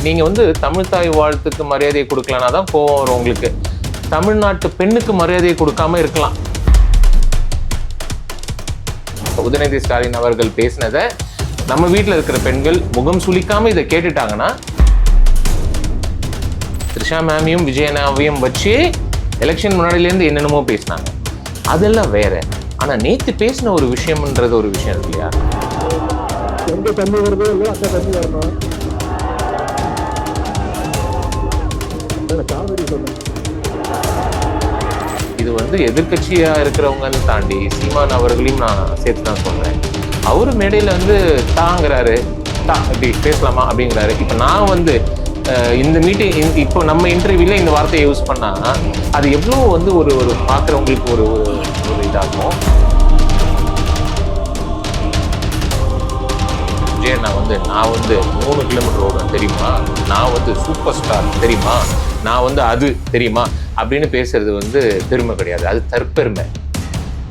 நீங்க வந்து தமிழ் தாய் வாழ்த்துக்கு மரியாதையை கொடுக்கலனா தான் கோவம் வரும் உங்களுக்கு. தமிழ்நாட்டு பெண்ணுக்கு மரியாதையை கொடுக்காம இருக்கலாம். உதயநிதி ஸ்டாலின் அவர்கள் பேசினதை நம்ம வீட்டில் இருக்கிற பெண்கள் முகம் சுளிக்காம இதை கேட்டுட்டாங்கன்னா, த்ரிஷா மேமையும் விஜயனாவையும் வச்சு எலெக்ஷன் முன்னாடியிலேருந்து என்னென்னமோ பேசினாங்க, அதெல்லாம் வேற. ஆனா நேத்து பேசின ஒரு விஷயம்ன்றது ஒரு விஷயம் இருக்கு இல்லையா? எங்க தண்ணி வருதோ அங்க தண்ணி வரணும். இது வந்து எதிர்கட்சியா இருக்கிறவங்கன்னு தாண்டி சீமான் அவர்களையும் நான் சேர்த்து தான் சொல்றேன். அவரு மேடையில வந்து தாங்கிறாரு, இப்படி பேசலாமா அப்படிங்கிறாரு. இப்ப நான் வந்து இந்த மீட்டிங் இப்போ நம்ம இன்டர்வியூல இந்த வார்த்தையை யூஸ் பண்ணா அது எவ்வளோ வந்து ஒரு பார்க்குறவங்களுக்கு ஒரு இதாகும். நான் வந்து 3 கிலோமீட்டர் ஓடுறேன் தெரியுமா, நான் வந்து சூப்பர் ஸ்டார் தெரியுமா, நான் வந்து அது தெரியுமா அப்படின்னு பேசுறது வந்து பெருமை கிடையாது, அது தற்பெருமை.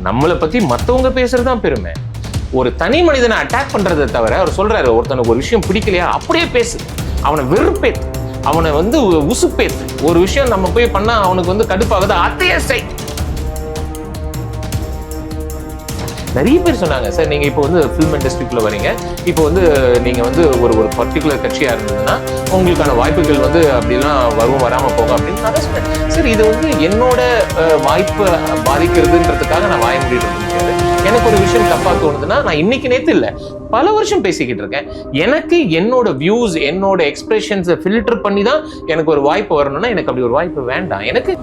நம்மளை பத்தி மற்றவங்க பேசுறது தான் பெருமை. ஒரு தனி மனிதனை அட்டாக் பண்றதை தவிர, அவர் சொல்றாரு ஒருத்தனுக்கு ஒரு விஷயம் பிடிக்கலையா அப்படியே பேசு, அவனை வெறுப்பேத்து, அவனை வந்து உசுப்பேத்து. ஒரு விஷயம் நம்ம போய் பண்ணா அவனுக்கு வந்து கடுப்பாகுது, அதையே செய். நிறைய பேர் சொன்னாங்க, சார் நீங்க இப்போ வந்து ஃபிலிம் இண்டஸ்ட்ரிக்குள்ள வரீங்க, இப்போ வந்து நீங்க வந்து ஒரு பர்டிகுலர் கட்சியா இருந்ததுன்னா உங்களுக்கான வாய்ப்புகள் வந்து அப்படிலாம் வரும், வராம போகும் அப்படின்னு நான் சொன்னேன். சரி, இது வந்து என்னோட வாய்ப்பை பாதிக்கிறதுன்றதுக்காக நான் வாய முடியாது. எனக்கு ஒரு விஷயம் தப்பா தோணுதுன்னா நான் இன்னைக்கு நேத்து இல்லை, பல வருஷம் பேசிக்கிட்டு இருக்கேன். எனக்கு என்னோட வியூஸ், என்னோட எக்ஸ்பிரஷன்ஸை ஃபில்டர் பண்ணி தான் எனக்கு ஒரு வாய்ப்பு வரணும்னா எனக்கு அப்படி ஒரு வாய்ப்பு வேண்டாம். எனக்கு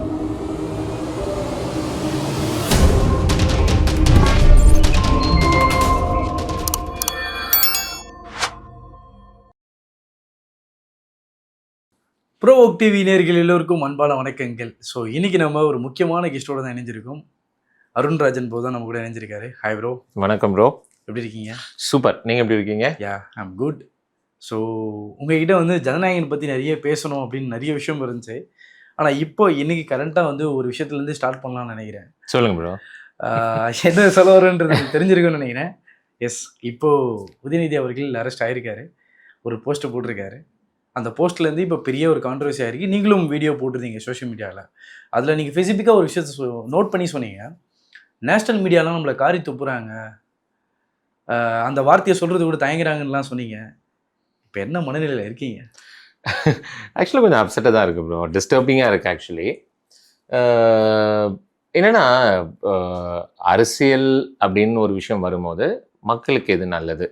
ப்ரோவோக் டிவி நேயர்கள் எல்லோருக்கும் அன்பான வணக்கங்கள். ஸோ இன்னைக்கு நம்ம ஒரு முக்கியமான கெஸ்டோட தான் இணைஞ்சிருக்கோம். அருண்ராஜன் ப்ரோ தான் நம்ம கூட இணைஞ்சிருக்காரு. Hi bro. வணக்கம் ப்ரோ. எப்படி இருக்கீங்க? சூப்பர், நீங்கள் எப்படி இருக்கீங்க? யா, ஐம் குட். ஸோ உங்ககிட்ட வந்து ஜனநாயகன் பற்றி நிறைய பேசணும் அப்படின்னு நிறைய விஷயம் இருந்துச்சு. ஆனால் இப்போ இன்னைக்கு கரண்ட்டாக வந்து ஒரு விஷயத்துலேருந்து ஸ்டார்ட் பண்ணலாம்னு நினைக்கிறேன். சொல்லுங்க ப்ரோ. என்ன சொல்ல வரன்றது தெரிஞ்சிருக்குன்னு நினைக்கிறேன். எஸ், இப்போது உதயநிதி அவர்கள் அரெஸ்ட் ஆகிருக்காரு, ஒரு போஸ்ட்டை போட்டிருக்காரு. அந்த போஸ்ட்லேருந்து இப்போ பெரிய ஒரு கான்ட்ரவர்சி ஆகிருக்கு. நீங்களும் வீடியோ போட்டிருந்தீங்க சோஷியல் மீடியாவில். அதில் நீங்கள் ஸ்பெசிஃபிக்காக ஒரு விஷயத்தை நோட் பண்ணி சொன்னீங்க, நேஷ்னல் மீடியாலாம் நம்மளை காரி துப்புறாங்க, அந்த வார்த்தையை சொல்கிறது கூட தயங்குறாங்கன்னெலாம் சொன்னீங்க. இப்போ என்ன மனநிலையில் இருக்கீங்க? ஆக்சுவலாக கொஞ்சம் அப்செட்டாக தான் இருக்குது ப்ரோ, டிஸ்டர்பிங்காக இருக்குது. ஆக்சுவலி என்னென்னா, அரசியல் அப்படின்னு ஒரு விஷயம் வரும்போது மக்களுக்கு எது நல்லது,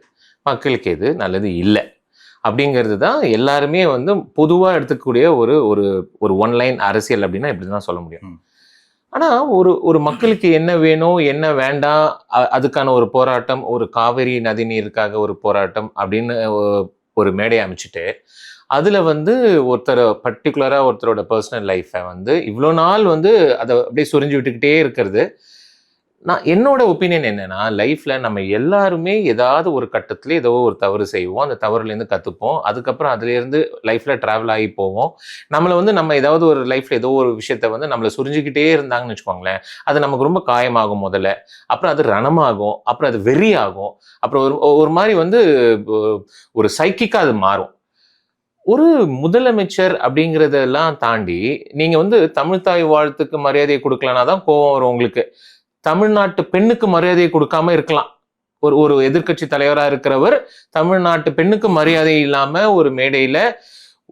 மக்களுக்கு எது நல்லது இல்லை அப்படிங்கிறது தான் எல்லாருமே வந்து பொதுவாக எடுத்துக்கூடிய ஒரு ஒன்லைன் அரசியல் அப்படின்னா இப்படி தான் சொல்ல முடியும். ஆனால் ஒரு மக்களுக்கு என்ன வேணும் என்ன வேண்டாம் அதுக்கான ஒரு போராட்டம், ஒரு காவிரி நதிநீருக்காக ஒரு போராட்டம் அப்படின்னு ஒரு மேடையை அமைச்சிட்டு அதில் வந்து பர்டிகுலராக ஒருத்தரோட பர்சனல் லைஃப்பை வந்து இவ்வளோ நாள் வந்து அதை அப்படியே சொரிஞ்சு விட்டுக்கிட்டே இருக்கிறது. என்னோட ஒப்பீனியன் என்னன்னா, லைஃப்ல நம்ம எல்லாருமே ஏதாவது ஒரு கட்டத்துல ஏதோ ஒரு தவறு செய்வோம், அந்த தவறுலேருந்து கற்றுப்போம், அதுக்கப்புறம் அதுலேருந்து லைஃப்ல ட்ராவல் ஆகி போவோம். நம்மளை வந்து நம்ம ஏதாவது ஒரு லைஃப்ல ஏதோ ஒரு விஷயத்த வந்து நம்மளை சுரிஞ்சுக்கிட்டே இருந்தாங்கன்னு வச்சுக்கோங்களேன், அது நமக்கு ரொம்ப காயமாகும் முதல்ல, அப்புறம் அது ரணமாகும், அப்புறம் அது வெறி ஆகும், அப்புறம் ஒரு மாதிரி வந்து ஒரு சைக்கிக்காக அது மாறும். ஒரு முதலமைச்சர் அப்படிங்கிறதெல்லாம் தாண்டி நீங்க வந்து தமிழ் தாய் வாழ்த்துக்கு மரியாதையை கொடுக்கலனா தான் கோவம் வரும் உங்களுக்கு. தமிழ்நாட்டு பெண்ணுக்கு மரியாதையை கொடுக்காம இருக்கலாம். ஒரு எதிர்கட்சி தலைவராக இருக்கிறவர் தமிழ்நாட்டு பெண்ணுக்கு மரியாதை இல்லாம ஒரு மேடையில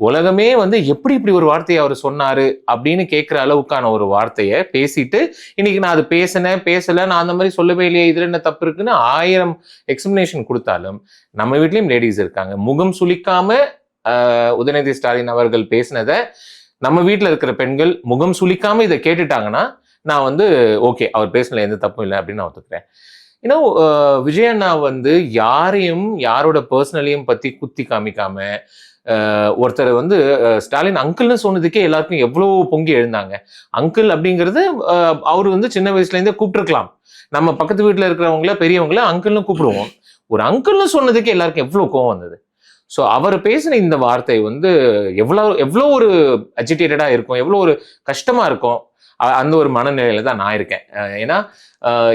உலகமே வந்து எப்படி இப்படி ஒரு வார்த்தையை அவர் சொன்னாரு அப்படின்னு கேட்கிற அளவுக்கான ஒரு வார்த்தையை பேசிட்டு, இன்னைக்கு நான் அது பேசல, நான் அந்த மாதிரி சொல்லவே இல்லையே, இதுல என்ன தப்பு இருக்குன்னு 1000 எக்ஸ்பிளனேஷன் கொடுத்தாலும் நம்ம வீட்லயும் லேடிஸ் இருக்காங்க. முகம் சுளிக்காம உதயநிதி ஸ்டாலின் அவர்கள் பேசினதை நம்ம வீட்டில் இருக்கிற பெண்கள் முகம் சுளிக்காம இதை கேட்டுட்டாங்கன்னா நான் வந்து ஓகே, அவர் பேசல, எந்த தப்பும் இல்லை அப்படின்னு நான் ஒத்துக்கிறேன். ஏன்னா விஜயண்ணா வந்து யாரோட பர்சனலையும் பத்தி குத்தி காமிக்காம ஒருத்தர் வந்து ஸ்டாலின் அங்கிள்னு சொன்னதுக்கே எல்லாருக்கும் எவ்வளோ பொங்கி எழுந்தாங்க. அங்கிள் அப்படிங்கிறது அவர் வந்து சின்ன வயசுல இருந்தே கூப்பிட்டுருக்கலாம். நம்ம பக்கத்து வீட்டில் இருக்கிறவங்கள பெரியவங்கள அங்கிள்னு கூப்பிடுவோம். ஒரு அங்கிள்னு சொன்னதுக்கு எல்லாருக்கும் எவ்வளோ கோவம் வந்தது. ஸோ அவர் பேசின இந்த வார்த்தை வந்து எவ்வளோ ஒரு அஜிடேட்டடா இருக்கும், எவ்வளோ ஒரு கஷ்டமா இருக்கும். அந்த ஒரு மனநிலையில தான் நான் இருக்கேன். ஏன்னா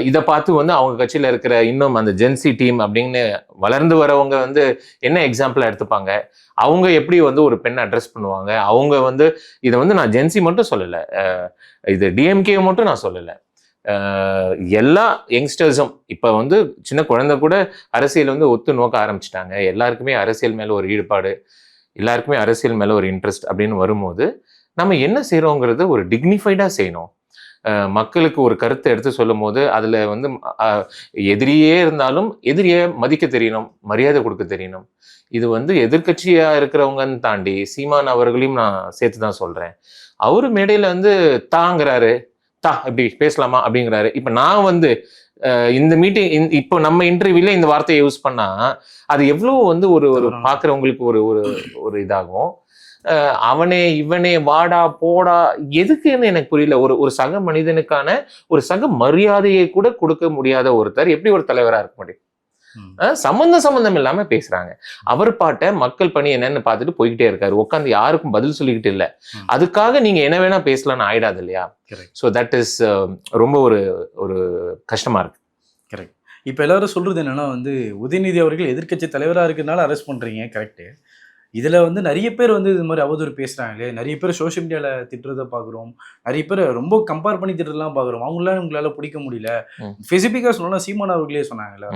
இதை பார்த்து வந்து அவங்க கட்சியில இருக்கிற இன்னும் அந்த ஜென்சி டீம் அப்படின்னு வளர்ந்து வரவங்க வந்து என்ன எக்ஸாம்பிளா எடுத்துப்பாங்க, அவங்க எப்படி வந்து ஒரு பெண்ணை அட்ரஸ் பண்ணுவாங்க, அவங்க வந்து இதை வந்து நான் ஜென்சி மட்டும் சொல்லலை, இது டிஎம்கே மட்டும் நான் சொல்லலை, எல்லா யங்ஸ்டர்ஸும் இப்போ வந்து சின்ன குழந்தை கூட அரசியல் வந்து ஒத்து நோக்க ஆரம்பிச்சிட்டாங்க. எல்லாருக்குமே அரசியல் மேலே ஒரு ஈடுபாடு, எல்லாருக்குமே அரசியல் மேலே ஒரு இன்ட்ரெஸ்ட் அப்படின்னு வரும்போது நம்ம என்ன செய்கிறோங்கிறது ஒரு டிக்னிஃபைடாக செய்யணும். மக்களுக்கு ஒரு கருத்தை எடுத்து சொல்லும் போது அதில் வந்து எதிரியே இருந்தாலும் எதிரியை மதிக்க தெரியணும், மரியாதை கொடுக்க தெரியணும். இது வந்து எதிர்கட்சியாக இருக்கிறவங்கன்னு தாண்டி சீமான் அவர்களையும் நான் சேர்த்து தான் சொல்கிறேன். அவரு மேடையில் வந்து தாங்கிறாரு, இப்படி பேசலாமா அப்படிங்கிறாரு. இப்போ நான் வந்து இந்த மீட்டிங் இப்போ நம்ம இன்டர்வியூல இந்த வார்த்தையை யூஸ் பண்ணா அது எவ்வளோ வந்து ஒரு பார்க்குறவங்களுக்கு ஒரு ஒரு இதாகும். அவனே இவனே வாடா போடா எதுக்குன்னு எனக்கு புரியல. ஒரு சக மனிதனுக்கான ஒரு சக மரியாதையை கூட கொடுக்க முடியாத ஒருத்தர் எப்படி ஒரு தலைவரா இருக்க முடியும்? சம்பந்தம் இல்லாம பேசுறாங்க. அவர் பாட்ட மக்கள் பணி என்னன்னு பார்த்துட்டு போய்கிட்டே இருக்காரு. உட்காந்து யாருக்கும் பதில் சொல்லிக்கிட்டு இல்லை. அதுக்காக நீங்க என்ன வேணா பேசலாம்னு ஆயிடாது இல்லையா? ஸோ தட் இஸ் ரொம்ப ஒரு கஷ்டமா இருக்கு. கரெக்ட். இப்போ எல்லாரும் சொல்றது என்னன்னா வந்து உதயநிதி அவர்கள் எதிர்க்கட்சி தலைவராக இருக்கிறதுனால அரெஸ்ட் பண்றீங்க, கரெக்டு. இதில் வந்து நிறைய பேர் வந்து இது மாதிரி அவதூறு பேசுகிறாங்களே, நிறைய பேர் சோஷியல் மீடியாவில் திட்டுறதை பார்க்குறோம், நிறைய பேர் ரொம்ப கம்பேர் பண்ணி திட்டுறதுலாம் பார்க்குறோம். அவங்களாம் உங்களால் பிடிக்க முடியல. ஸ்பெசிஃபிக்காக சொல்லணும்னா சீமான் அவர்களே சொன்னாங்கல்ல,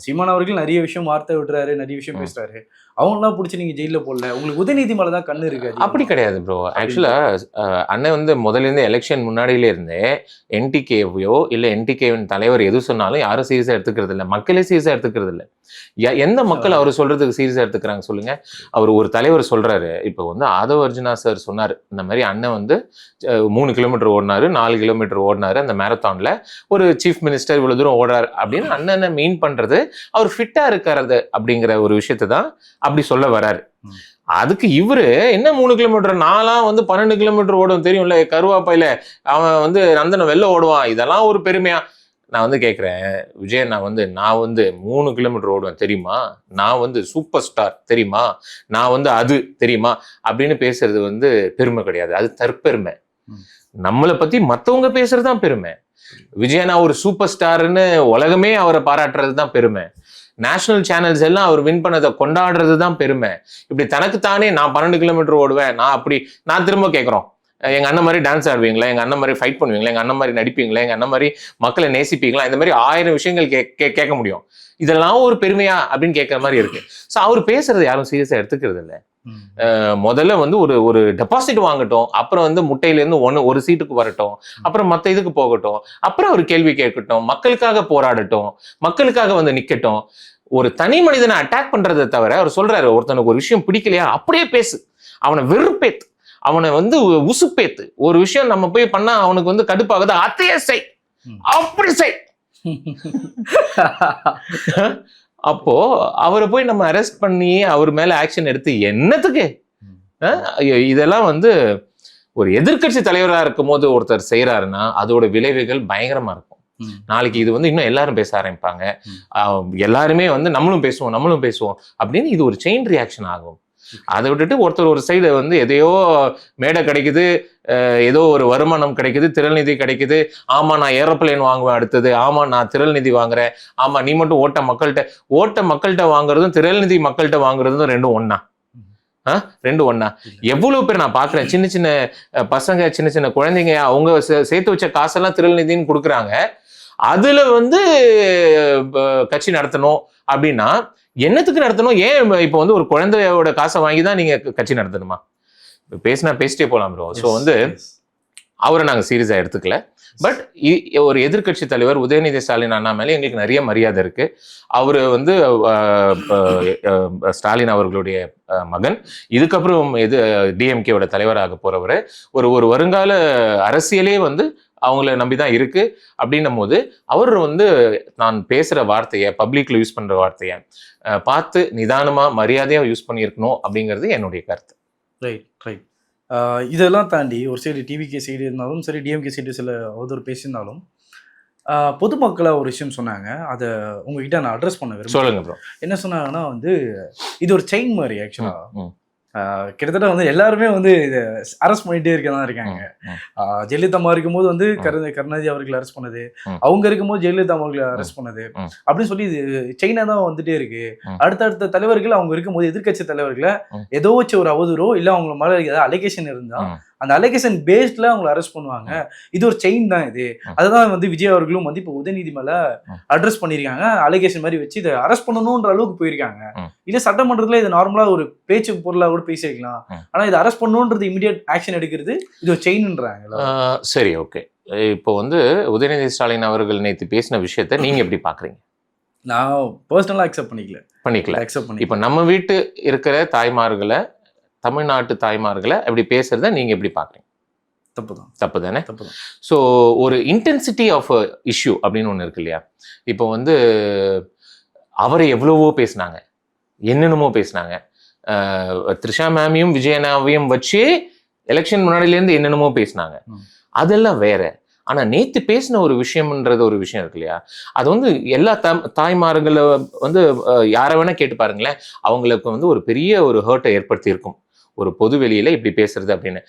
சீமான் அவர்கள் நிறைய விஷயம் வார்த்தை விடுறாரு, நிறைய விஷயம் பேசுறாரு, அவங்களாம் பிடிச்சி நீங்கள் ஜெயிலில் போடல, உங்களுக்கு உதயநிதி மேலே தான் கண்ணு இருக்காது. அப்படி கிடையாது ப்ரோ. ஆக்சுவலாக அண்ணன் வந்து முதலேருந்து எலெக்ஷன் முன்னாடியிலே இருந்தே என்டிகேவையோ இல்லை என்டிகேவின் தலைவர் எது சொன்னாலும் யாரும் சீரியஸாக எடுத்துக்கிறது இல்லை, மக்களே சீரியஸாக எடுத்துக்கிறது இல்லை. எந்த மக்கள் அவர் சொல்றதுக்கு சீரியஸாக எடுத்துக்கிறாங்க சொல்லுங்க? அவர் ஒரு தலைவர் சொல்றாரு, இப்போ வந்து ஆதவ அர்ஜுனா சார் சொன்னார், இந்த மாதிரி அண்ணன் வந்து 3 கிலோமீட்டர் ஓடினாரு, 4 கிலோமீட்டர் ஓடினாரு அந்த மேரத்தான்ல, ஒரு சீஃப் மினிஸ்டர் இவ்வளவு தூரம் ஓடுறாரு அப்படின்னு அண்ணனை மீன் பண்றது அவர் ஃபிட்டா இருக்காரு அப்படிங்கிற ஒரு விஷயத்தை தான் அப்படி சொல்ல வராரு. அதுக்கு இவரு என்ன 3 கிலோமீட்டர், நான்லாம் வந்து 12 கிலோமீட்டர் ஓடும் தெரியும்ல, கருவாப்பையில அவன் வந்து நந்தனம் வெளில ஓடுவான், இதெல்லாம் ஒரு பெருமையா? நான் வந்து கேட்குறேன், விஜய் நான் வந்து 3 கிலோமீட்டர் ஓடுவேன் தெரியுமா, நான் வந்து சூப்பர் ஸ்டார் தெரியுமா, நான் வந்து அது தெரியுமா அப்படின்னு பேசுறது வந்து பெருமை கிடையாது, அது தற்பெருமை. நம்மளை பத்தி மற்றவங்க பேசுறது தான் பெருமை. விஜய் நான் ஒரு சூப்பர் ஸ்டார்ன்னு உலகமே அவரை பாராட்டுறது தான் பெருமை. நேஷனல் சேனல்ஸ் எல்லாம் அவர் வின் பண்ணதை கொண்டாடுறது தான் பெருமை. இப்படி தனக்குத்தானே நான் 12 கிலோமீட்டர் ஓடுவேன், நான் திரும்ப கேட்குறோம், எங்க அண்ணன் மாதிரி டான்ஸ் ஆடுவீங்களா, எங்க அண்ணன் மாதிரி ஃபைட் பண்ணுவீங்களா, எங்க அண்ணன் மாதிரி நடிப்பீங்களா, எங்க அண்ணன் மாதிரி மக்களை நேசிப்பீங்களா, இந்த மாதிரி 1000 விஷயங்கள் கேட்க முடியும். இதெல்லாம் ஒரு பெருமையா அப்படின்னு கேட்கற மாதிரி இருக்கு. ஸோ அவர் பேசுறது யாரும் சீரியஸா எடுத்துக்கிறது இல்லை. முதல்ல வந்து ஒரு டெபாசிட் வாங்கட்டும், அப்புறம் வந்து முட்டையிலேருந்து ஒரு சீட்டுக்கு வரட்டும், அப்புறம் மற்ற இதுக்கு போகட்டும், அப்புறம் ஒரு கேள்வி கேட்கட்டும், மக்களுக்காக போராடட்டும், மக்களுக்காக வந்து நிக்கட்டும். ஒரு தனி மனிதனை அட்டாக் பண்றதை தவிர அவர் சொல்றாரு, ஒருத்தனுக்கு ஒரு விஷயம் பிடிக்கலையா அப்படியே பேசு, அவனை வெறுப்பேத்து, அவனை வந்து உசுப்பேத்து, ஒரு விஷயம் நம்ம போய் பண்ணா அவனுக்கு வந்து கடுப்பாகுது, அத்தையே செய், அப்படி செய். அப்போ அவரை போய் நம்ம அரெஸ்ட் பண்ணி அவர் மேல ஆக்ஷன் எடுத்து என்னத்துக்கு? இதெல்லாம் வந்து ஒரு எதிர்க்கட்சி தலைவராக இருக்கும் போது ஒருத்தர் செய்யறாருன்னா அதோட விளைவுகள் பயங்கரமா இருக்கும். நாளைக்கு இது வந்து இன்னும் எல்லாரும் பேச ஆரம்பிப்பாங்க, எல்லாருமே வந்து நம்மளும் பேசுவோம் அப்படின்னு இது ஒரு செயின் ரியாக்ஷன் ஆகும். அதை விட்டுட்டு ஒருத்தர் ஒரு சைடு வந்து எதையோ மேடை கிடைக்குது, ஏதோ ஒரு வருமானம் கிடைக்குது, திரள் நிதி கிடைக்குது, ஆமா நான் ஏரோப்ளேன் வாங்குவேன் அடுத்தது, ஆமா நான் திரள் நிதி வாங்குறேன், ஆமா நீ மட்டும் ஓட்ட மக்கள்கிட்ட வாங்குறதும் திரள் நிதி மக்கள்கிட்ட வாங்குறதும் ரெண்டும் ஒண்ணா? எவ்வளவு பேர் நான் பாக்குறேன், சின்ன சின்ன பசங்க, சின்ன சின்ன குழந்தைங்க, அவங்க சேர்த்து வச்ச காசெல்லாம் திரள் நிதின்னு கொடுக்குறாங்க. அதுல வந்து கட்சி நடத்தணும் அப்படின்னா என்னத்துக்கு நடத்தணும்? ஏன் இப்போ வந்து ஒரு குழந்தையோட காசை வாங்கி தான் நீங்க கட்சி நடத்தணுமா? பேசிட்டே போலாம் ப்ரோ. ஸோ வந்து அவரை நாங்கள் சீரியஸாக எடுத்துக்கல. பட் ஒரு எதிர்கட்சி தலைவர் உதயநிதி ஸ்டாலின் அண்ணா மேலே எங்களுக்கு நிறைய மரியாதை இருக்கு. அவர் வந்து ஸ்டாலின் அவர்களுடைய மகன், இதுக்கப்புறம் டிஎம்கேவோட தலைவராக போறவர், ஒரு வருங்கால அரசியலே வந்து அவங்கள நம்பிதான் இருக்கு. அப்படின்னும் போது அவர் வந்து நான் பேசுற வார்த்தையை, பப்ளிக்ல யூஸ் பண்ற வார்த்தையை பார்த்து நிதானமா மரியாதையா யூஸ் பண்ணியிருக்கணும் அப்படிங்கிறது என்னுடைய கருத்து. ரைட். இதெல்லாம் தாண்டி ஒரு சைடு டிவிகே சைடு இருந்தாலும் சரி, டிஎம்கே சைடு சில அவதூறு பேசியிருந்தாலும் பொதுமக்களை ஒரு விஷயம் சொன்னாங்க, அதை உங்ககிட்ட நான் அட்ரஸ் பண்ண விரும்புகிறேன். சொல்லுங்க ப்ரோ. என்ன சொன்னாங்கன்னா வந்து இது ஒரு செயின் மாதிரி. ஆக்சுவலா கிட்டத்தட்ட வந்து எல்லாருமே வந்து இதை அரெஸ்ட் பண்ணிட்டே இருக்க தான் இருக்காங்க. ஜெயலலிதா அம்மா இருக்கும்போது வந்து கருணாநிதி அவர்கள் அரெஸ்ட் பண்ணது, அவங்க இருக்கும்போது ஜெயலலிதா அவர்களை அரெஸ்ட் பண்ணது அப்படின்னு சொல்லி இது செயினா தான் வந்துட்டே இருக்கு. அடுத்தடுத்த தலைவர்கள் அவங்க இருக்கும்போது எதிர்கட்சி தலைவர்களை ஏதோ வச்சு ஒரு அவதூறோ இல்லை அவங்க மேல ஏதாவது அலிகேஷன் இருந்தா அந்த அலிகேஷன் பேஸ்ட்ல அவங்களை அரெஸ்ட் பண்ணுவாங்க. இது ஒரு செயின் தான் இது. அதுதான் வந்து விஜய் அவர்களும் வந்து இப்போ உதயநிதி மேல அட்ரஸ் பண்ணிருக்காங்க. அலிகேஷன் மாதிரி வச்சு இதை அரெஸ்ட் பண்ணணும்ன்ற அளவுக்கு போயிருக்காங்க. இல்ல சட்டமன்றத்துல இது நார்மலா ஒரு பேச்சு பொருளா கூட பேசிக்கலாம். ஆனா இது அரெஸ்ட் பண்ணணும்ன்றது இமிடியட் ஆக்ஷன் எடுக்கிறது இது ஒரு செயின்ன்றாங்க. சரி, ஓகே. இப்போ வந்து உதயநிதி ஸ்டாலின் அவர்கள் நேற்று பேசின விஷயத்த நீங்க எப்படி பாக்குறீங்க? நான் பர்சனலா அக்செப்ட் பண்ணிக்கல. இப்போ நம்ம வீட்டு இருக்கிற தாய்மார்களை, தமிழ்நாட்டு தாய்மார்களை அப்படி பேசுறத நீங்க எப்படி பாக்குறீங்க? தப்பு தானே? ஸோ ஒரு இன்டென்சிட்டி ஆஃப் இஷ்யூ அப்படின்னு ஒன்று இருக்கு இல்லையா? இப்போ வந்து அவரை எவ்வளவோ பேசினாங்க, என்னென்னமோ பேசினாங்க. த்ரிஷா மேமையும் விஜயனாவையும் வச்சு எலெக்ஷன் முன்னாடியிலேருந்து என்னென்னமோ பேசினாங்க. அதெல்லாம் வேற. ஆனா நேத்து பேசின ஒரு விஷயம்ன்றது ஒரு விஷயம் இருக்கு இல்லையா? அது வந்து எல்லா தாய்மார்களை வந்து யாரை வேணா கேட்டு பாருங்களேன், அவங்களுக்கு வந்து ஒரு பெரிய ஒரு ஹர்ட்டை ஏற்படுத்தி இருக்கும். ஒரு பொது வெளியில இப்படி பேசுறது அப்படின்னு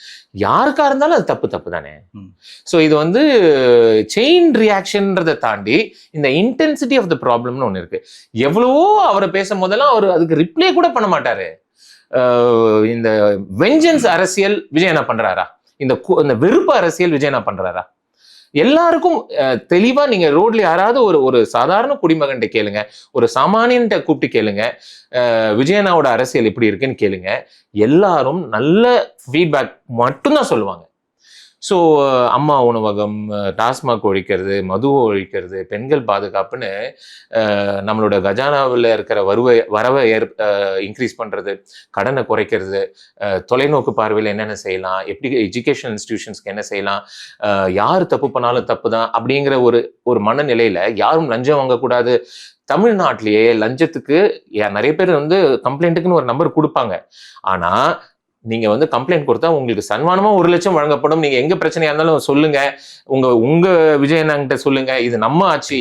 யாருக்கா இருந்தாலும் அது தப்பு தானே. ஸோ இது வந்து செயின் ரியாக்ஷன்றதை தாண்டி இந்த இன்டென்சிட்டி ஆஃப் த ப்ராப்ளம்னு ஒன்று இருக்கு. எவ்வளவோ அவரை பேசும் போதெல்லாம் அவர் அதுக்கு ரிப்ளை கூட பண்ண மாட்டாரு. இந்த வெஞ்சன்ஸ் அரசியல் விஜய் என்ன பண்றாரா? இந்த வெறுப்பு அரசியல் விஜய் என்ன பண்றாரா? எல்லாருக்கும் தெளிவா நீங்க ரோட்ல யாராவது ஒரு சாதாரண குடிமகன்கிட்ட கேளுங்க, ஒரு சாமானியன்ட்ட கூப்பிட்டு கேளுங்க, விஜயனாவோட அரசியல் எப்படி இருக்குன்னு கேளுங்க. எல்லாரும் நல்ல ஃபீட்பேக் மட்டும்தான் சொல்லுவாங்க. ஸோ அம்மா உணவகம், டாஸ்மாக் ஒழிக்கிறது, மதுவை ஒழிக்கிறது, பெண்கள் பாதுகாப்புன்னு நம்மளோட கஜானாவில் இருக்கிற வரவை இன்க்ரீஸ் பண்ணுறது, கடனை குறைக்கிறது, தொலைநோக்கு பார்வையில் என்னென்ன செய்யலாம், எப்படி எஜுகேஷன் இன்ஸ்டிடியூஷன்ஸ்க்கு என்ன செய்யலாம், யார் தப்பு பண்ணாலும் தப்பு தான் அப்படிங்கிற ஒரு மனநிலையில் யாரும் லஞ்சம் வாங்கக்கூடாது. தமிழ்நாட்டிலேயே லஞ்சத்துக்கு நிறைய பேர் வந்து கம்ப்ளைண்ட்டுக்குன்னு ஒரு நம்பர் கொடுப்பாங்க. ஆனால் நீங்க வந்து கம்ப்ளைண்ட் கொடுத்தா உங்களுக்கு சன்மானமா 1 லட்சம் வழங்கப்படும். நீங்க எங்க பிரச்சனையா இருந்தாலும் சொல்லுங்க, உங்க விஜயனாங்கிட்ட சொல்லுங்க, இது நம்ம ஆட்சி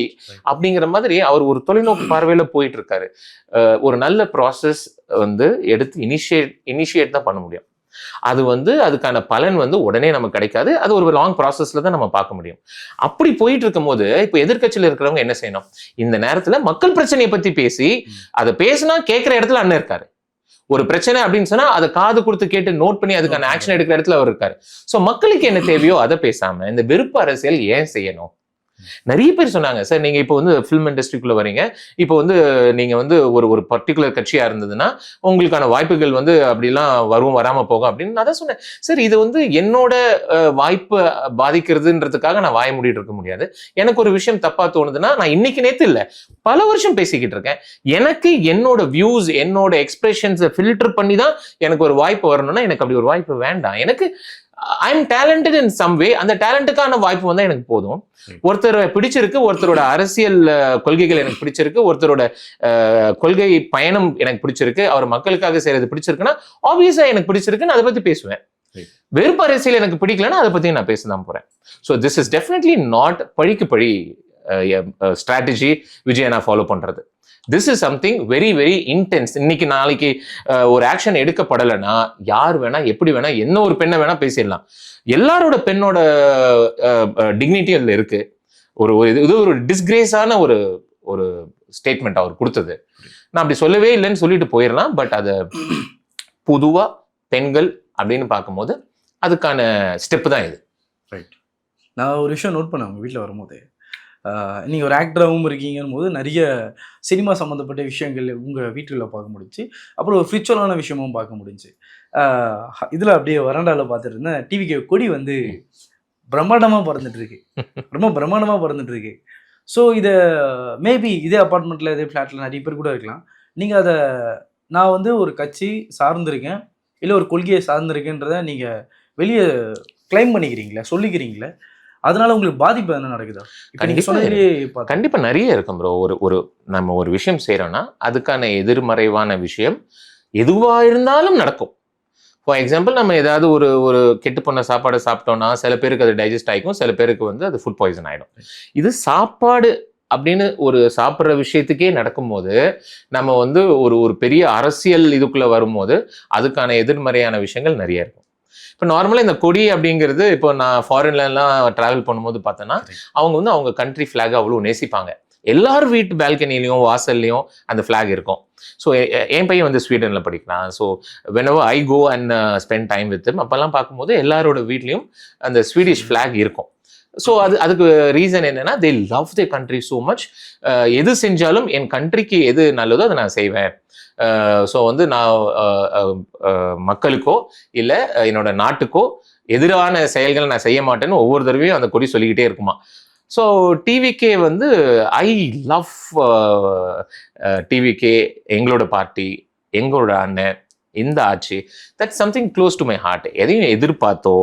அப்படிங்கிற மாதிரி அவர் ஒரு தொலைநோக்கு பார்வையில போயிட்டு இருக்காரு. ஒரு நல்ல ப்ராசஸ் வந்து எடுத்து இனிஷியேட் தான் பண்ண முடியும். அது வந்து அதுக்கான பலன் வந்து உடனே நமக்கு கிடைக்காது. அது ஒரு லாங் ப்ராசஸ்ல தான் நம்ம பார்க்க முடியும். அப்படி போயிட்டு இருக்கும் போது இப்போ எதிர்கட்சியில் இருக்கிறவங்க என்ன செய்யணும்? இந்த நேரத்துல மக்கள் பிரச்சனையை பத்தி பேசி அதை பேசினா கேட்கிற இடத்துல அண்ணன் இருக்காரு. ஒரு பிரச்சனை அப்படின்னு சொன்னா அதை காது கொடுத்து கேட்டு நோட் பண்ணி அதுக்கான ஆக்ஷன் எடுக்கிற இடத்துல அவர் இருக்காரு. சோ மக்களுக்கு என்ன தேவையோ அதை பேசாம இந்த வெறுப்பு அரசியல் ஏன் செய்யணும்? நிறைய பேர் சொன்னாங்க, சார் நீங்க இப்போ வந்து ஃபிலிம் இண்டஸ்ட்ரிக்குள்ள வரீங்க, இப்போ வந்து நீங்க வந்து ஒரு பர்டிகுலர் கட்சியா இருந்ததுன்னா உங்களுக்கான வாய்ப்புகள் வந்து அப்படிலாம் வராம போகும் அப்படின்னு நான் தான் சொன்னேன். சார் இது வந்து என்னோட வாய்ப்பு பாதிக்கிறதுன்றதுக்காக நான் வாய மூடிட்டு இருக்க முடியாது. எனக்கு ஒரு விஷயம் தப்பா தோணுதுன்னா நான் இன்னைக்கு நேத்து இல்ல பல வருஷம் பேசிக்கிட்டு இருக்கேன். எனக்கு என்னோட வியூஸ், என்னோட எக்ஸ்பிரஷன்ஸை ஃபில்டர் பண்ணி தான் எனக்கு ஒரு வாய்ப்பு வரணும்னா எனக்கு அப்படி ஒரு வாய்ப்பு வேண்டாம். எனக்கு I am talented in some way. அந்த டேலண்ட்டுக்கான வாய்ப்பு வந்தா எனக்கு போதும். ஒருத்தர் பிடிச்சிருக்கு, ஒருத்தரோட அரசியல் கொள்கைகள் எனக்கு பிடிச்சிருக்கு, ஒருத்தரோட கொள்கை பயணம் எனக்கு பிடிச்சிருக்கு, அவர் மக்களுக்காக செய்யறது பிடிச்சிருக்குன்னா ஆப்வியஸா எனக்கு பிடிச்சிருக்குன்னு அதை பத்தி பேசுவேன். வெறுப்பு அரசியல் எனக்கு பிடிக்கலன்னா அதை பத்தி நான் பேசதான் போறேன். So this is definitely not பழிக்கு பழி ஸ்ட்ராட்டஜி விஜய் நான் ஃபாலோ பண்றது. This is something very very intense. இன்னைக்கு நாளைக்கு ஒரு ஆக்ஷன் எடுக்கப்படலைன்னா யார் வேணா எப்படி வேணா என்ன ஒரு பெண்ணை வேணா பேசிடலாம். எல்லாரோட பெண்ணோட டிக்னிட்டி அதுல இருக்கு. இது ஒரு டிஸ்கிரேஸான ஒரு ஸ்டேட்மெண்ட் அவர் கொடுத்தது. நான் அப்படி சொல்லவே இல்லைன்னு சொல்லிட்டு போயிடலாம். பட் அது பொதுவா பெண்கள் அப்படின்னு பார்க்கும்போது அதுக்கான ஸ்டெப் தான் இது. ரைட். நான் ஒரு விஷயம் நோட் பண்ணேன், உங்க வீட்டில் வரும்போது நீங்கள் ஒரு ஆக்டராகவும் இருக்கீங்கன்னு போது நிறைய சினிமா சம்மந்தப்பட்ட விஷயங்கள் உங்கள் வீட்டில் பார்க்க முடிஞ்சு, அப்புறம் ஒரு ஸ்பிரிச்சுவலான விஷயமும் பார்க்க முடிஞ்சு. இதில் அப்படியே வராண்டாவில் பார்த்துட்டு இருந்தேன், டிவிக்கு கொடி வந்து பிரம்மாண்டமாக பறந்துட்டு இருக்கு, ரொம்ப பிரம்மாண்டமாக பறந்துட்டு இருக்கு. ஸோ இதை மேபி இதே அப்பார்ட்மெண்ட்டில் இதே ஃப்ளாட்டில் நிறைய பேர் கூட இருக்கலாம். நீங்கள் அதை நான் வந்து ஒரு கட்சி சார்ந்திருக்கேன் இல்லை ஒரு கொள்கையை சார்ந்திருக்கேன்றதை நீங்கள் வெளியே கிளைம் பண்ணிக்கிறீங்களா, சொல்லிக்கிறீங்களா? அதனால உங்களுக்கு பாதிப்பு என்ன நடக்குதா? கண்டிப்பா நிறைய இருக்கும் ப்ரோ. நம்ம ஒரு விஷயம் செய்யறோம்னா அதுக்கான எதிர்மறைவான விஷயம் எதுவா இருந்தாலும் நடக்கும். ஃபார் எக்ஸாம்பிள் நம்ம ஏதாவது ஒரு கெட்டு போன சாப்பாடு சாப்பிட்டோம்னா சில பேருக்கு அது டைஜஸ்ட் ஆகிக்கும், சில பேருக்கு வந்து அது ஃபுட் பாய்சன் ஆகிடும். இது சாப்பாடு அப்படின்னு ஒரு சாப்பிட்ற விஷயத்துக்கே நடக்கும்போது நம்ம வந்து ஒரு பெரிய அரசியல் இதுக்குள்ள வரும்போது அதுக்கான எதிர்மறையான விஷயங்கள் நிறைய இருக்கும். இப்போ நார்மலாக இந்த கொடி அப்படிங்கிறது இப்போ நான் ஃபாரின்லலாம் ட்ராவல் பண்ணும்போது பார்த்தோன்னா அவங்க வந்து அவங்க கண்ட்ரி ஃப்ளாக் அவ்வளோ நேசிப்பாங்க. எல்லாரும் வீட்டு பால்கனிலையும் வாசல்லையும் அந்த ஃப்ளாக் இருக்கும். ஸோ என் பையன் வந்து ஸ்வீடனில் படிக்கிறான். So whenever I go and spend time with him அப்போல்லாம் பார்க்கும்போது எல்லாரோட வீட்லேயும் அந்த ஸ்வீடிஷ் ஃப்ளாக் இருக்கும். ஸோ அதுக்கு ரீசன் என்னன்னா they love the country so much. எது செஞ்சாலும் என் கண்ட்ரிக்கு எது நல்லதோ அதை நான் செய்வேன். ஸோ வந்து நான் மக்களுக்கோ இல்லை என்னோட நாட்டுக்கோ எதிரான செயல்களை நான் செய்ய மாட்டேன்னு ஒவ்வொரு தடவையும் அந்த கொடி சொல்லிக்கிட்டே இருக்குமா. ஸோ டிவிகே வந்து ஐ லவ் டிவிகே, எங்களோட பார்ட்டி, எங்களோட அண்ணன், இந்த ஆட்சி, that's something close to my heart. எதையும் எதிர்பார்த்தோ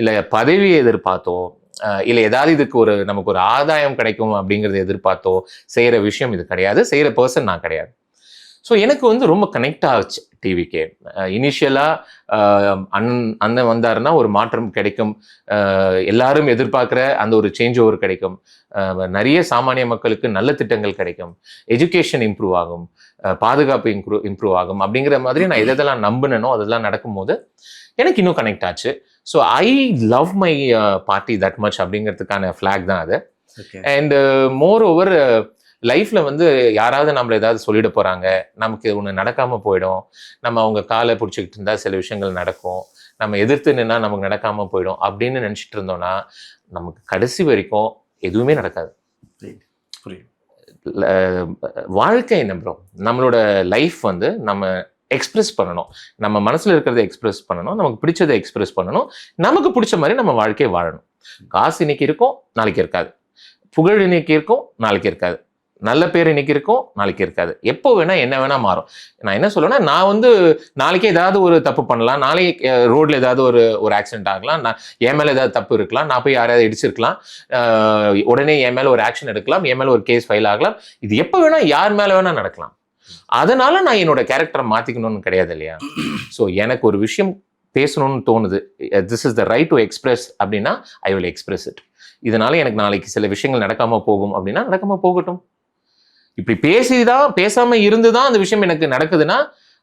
இல்லை பதவியை எதிர்பார்த்தோ இல்லை ஏதாவது இதுக்கு நமக்கு ஒரு ஆதாயம் கிடைக்கும் அப்படிங்கிறத எதிர்பார்த்தோ செய்கிற விஷயம் இது கிடையாது. செய்கிற பர்சன் நான் கிடையாது. ஸோ எனக்கு வந்து ரொம்ப கனெக்ட் ஆச்சு டிவிக்கே. இனிஷியலாக அண்ணன் வந்தாருன்னா ஒரு மாற்றம் கிடைக்கும், எல்லாரும் எதிர்பார்க்குற அந்த ஒரு சேஞ்ச் ஓவர் கிடைக்கும், நிறைய சாமானிய மக்களுக்கு நல்ல திட்டங்கள் கிடைக்கும், எஜுகேஷன் இம்ப்ரூவ் ஆகும், பாதுகாப்பு இம்ப்ரூவ் ஆகும் அப்படிங்கிற மாதிரி நான் எதெல்லாம் நம்பினோ அதெல்லாம் நடக்கும்போது எனக்கு இன்னும் கனெக்ட் ஆச்சு. So I love my party that much அப்படிங்கிறதுக்கான ஃப்ளாக் தான் அது. அண்ட் மோர் ஓவர் லைஃப்ல வந்து யாராவது நம்மள ஏதாவது சொல்லிட போறாங்க, நமக்கு ஒன்று நடக்காம போயிடும், நம்ம அவங்க காலை பிடிச்சிக்கிட்டு இருந்தா சில விஷயங்கள் நடக்கும், நம்ம எதிர்த்து நின்னா நமக்கு நடக்காம போயிடும் அப்படின்னு நினைச்சிட்டு இருந்தோம்னா நமக்கு கடைசி வரைக்கும் எதுவுமே நடக்காது. வாழ்க்கை என்ன ப்ரோ, நம்மளோட லைஃப் வந்து நம்ம எக்ஸ்பிரஸ் பண்ணணும், நம்ம மனசுல இருக்கிறத எக்ஸ்பிரஸ் பண்ணணும், நமக்கு பிடிச்சதை எக்ஸ்பிரஸ் பண்ணணும், நமக்கு பிடிச்ச மாதிரி நம்ம வாழ்க்கையை வாழணும். காசு இன்னைக்கு இருக்கும், நாளைக்கு இருக்காது. புகழ் இன்னைக்கு இருக்கும், நாளைக்கு இருக்காது. நல்ல பேர் இன்னைக்கு இருக்கும், நாளைக்கு இருக்காது. எப்போ வேணா என்ன வேணா மாறும். நான் என்ன சொல்லுவேன்னா, நான் வந்து நாளைக்கே ஏதாவது ஒரு தப்பு பண்ணலாம், நாளைக்கு ரோட்ல ஏதாவது ஒரு ஆக்சிடென்ட் ஆகலாம், நான் என் மேல ஏதாவது தப்பு இருக்கலாம், நான் போய் யாராவது இடிச்சிருக்கலாம், உடனே என் மேல ஒரு ஆக்ஷன் எடுக்கலாம், என் மேல ஒரு கேஸ் ஃபைல் ஆகலாம். இது எப்போ வேணா யார் மேல வேணா நடக்கலாம். அதனால நான் என்னோட கேரக்டரை மாத்திக்கணும்னு கிடையாது இல்லையா. ஸோ எனக்கு ஒரு விஷயம் பேசணும்னு தோணுது, this is the right to express அப்படின்னா ஐ வில் எக்ஸ்பிரஸ் இட். இதனால எனக்கு நாளைக்கு சில விஷயங்கள் நடக்காம போகும் அப்படின்னா நடக்காம போகட்டும். இப்படி பேசாம இருந்துதான் அந்த விஷயம் எனக்கு நடக்குதுன்னா